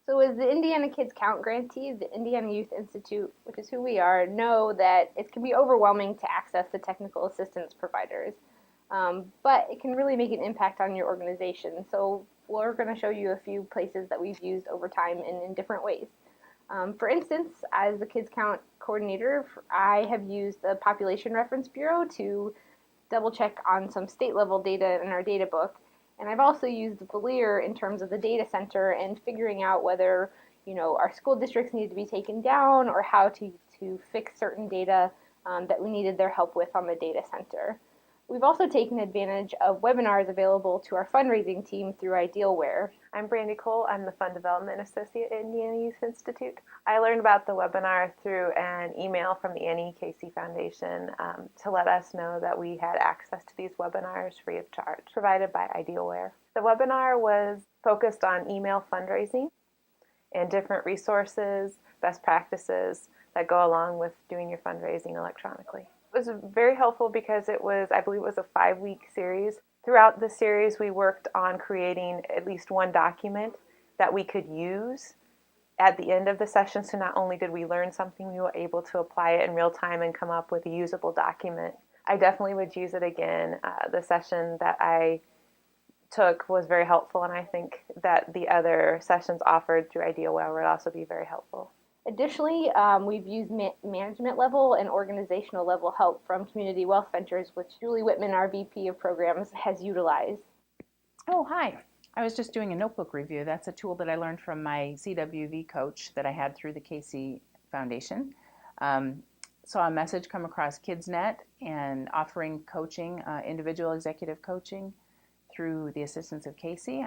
So as the Indiana Kids Count grantee, the Indiana Youth Institute, which is who we are, know that it can be overwhelming to access the technical assistance providers, but it can really make an impact on your organization. So we're going to show you a few places that we've used over time in different ways. For instance, as the Kids Count coordinator, I have used the Population Reference Bureau to double check on some state level data in our data book. And I've also used Valier in terms of the data center and figuring out whether, our school districts need to be taken down or how to fix certain data that we needed their help with on the data center. We've also taken advantage of webinars available to our fundraising team through Idealware. I'm Brandy Cole. I'm the Fund Development Associate at Indiana Youth Institute. I learned about the webinar through an email from the AECF Foundation to let us know that we had access to these webinars free of charge, provided by Idealware. The webinar was focused on email fundraising and different resources, best practices that go along with doing your fundraising electronically. It was very helpful because I believe it was a 5-week series. Throughout the series, we worked on creating at least one document that we could use at the end of the session. So not only did we learn something, we were able to apply it in real time and come up with a usable document. I definitely would use it again. The session that I took was very helpful, and I think that the other sessions offered through Idealware would also be very helpful. Additionally, we've used management level and organizational level help from Community Wealth Ventures, which Julie Whitman, our VP of Programs, has utilized. Oh, hi. I was just doing a notebook review. That's a tool that I learned from my CWV coach that I had through the Casey Foundation. Saw a message come across KidsNet and offering coaching, individual executive coaching through the assistance of Casey.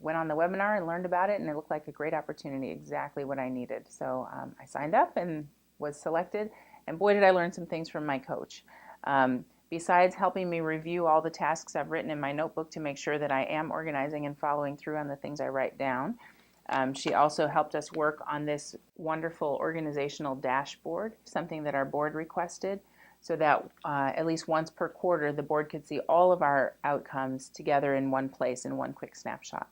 Went on the webinar and learned about it, and it looked like a great opportunity, exactly what I needed. So I signed up and was selected, and boy did I learn some things from my coach. Besides helping me review all the tasks I've written in my notebook to make sure that I am organizing and following through on the things I write down, she also helped us work on this wonderful organizational dashboard, something that our board requested, so that at least once per quarter the board could see all of our outcomes together in one place in one quick snapshot.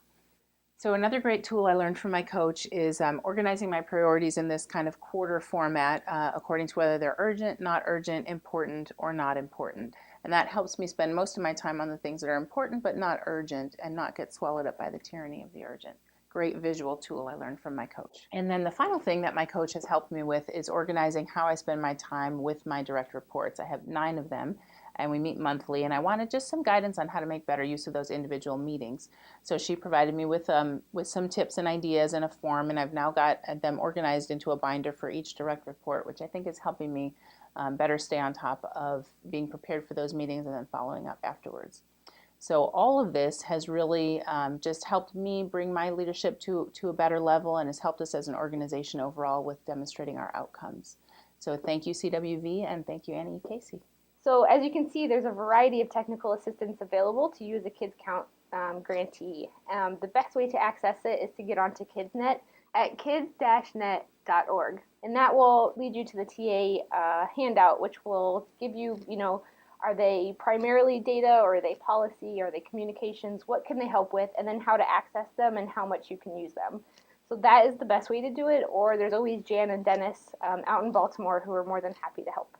So another great tool I learned from my coach is organizing my priorities in this kind of quarter format according to whether they're urgent, not urgent, important, or not important. And that helps me spend most of my time on the things that are important but not urgent and not get swallowed up by the tyranny of the urgent. Great visual tool I learned from my coach. And then the final thing that my coach has helped me with is organizing how I spend my time with my direct reports. I have 9 of them, and we meet monthly, and I wanted just some guidance on how to make better use of those individual meetings. So she provided me with some tips and ideas in a form, and I've now got them organized into a binder for each direct report, which I think is helping me better stay on top of being prepared for those meetings and then following up afterwards. So all of this has really just helped me bring my leadership to a better level and has helped us as an organization overall with demonstrating our outcomes. So thank you, CWV, and thank you, Annie Casey. So as you can see, there's a variety of technical assistance available to use a Kids Count grantee. The best way to access it is to get onto KidsNet at kids-net.org. And that will lead you to the TA handout, which will give you, are they primarily data, or are they policy, or are they communications? What can they help with? And then how to access them and how much you can use them. So that is the best way to do it, or there's always Jan and Dennis out in Baltimore who are more than happy to help.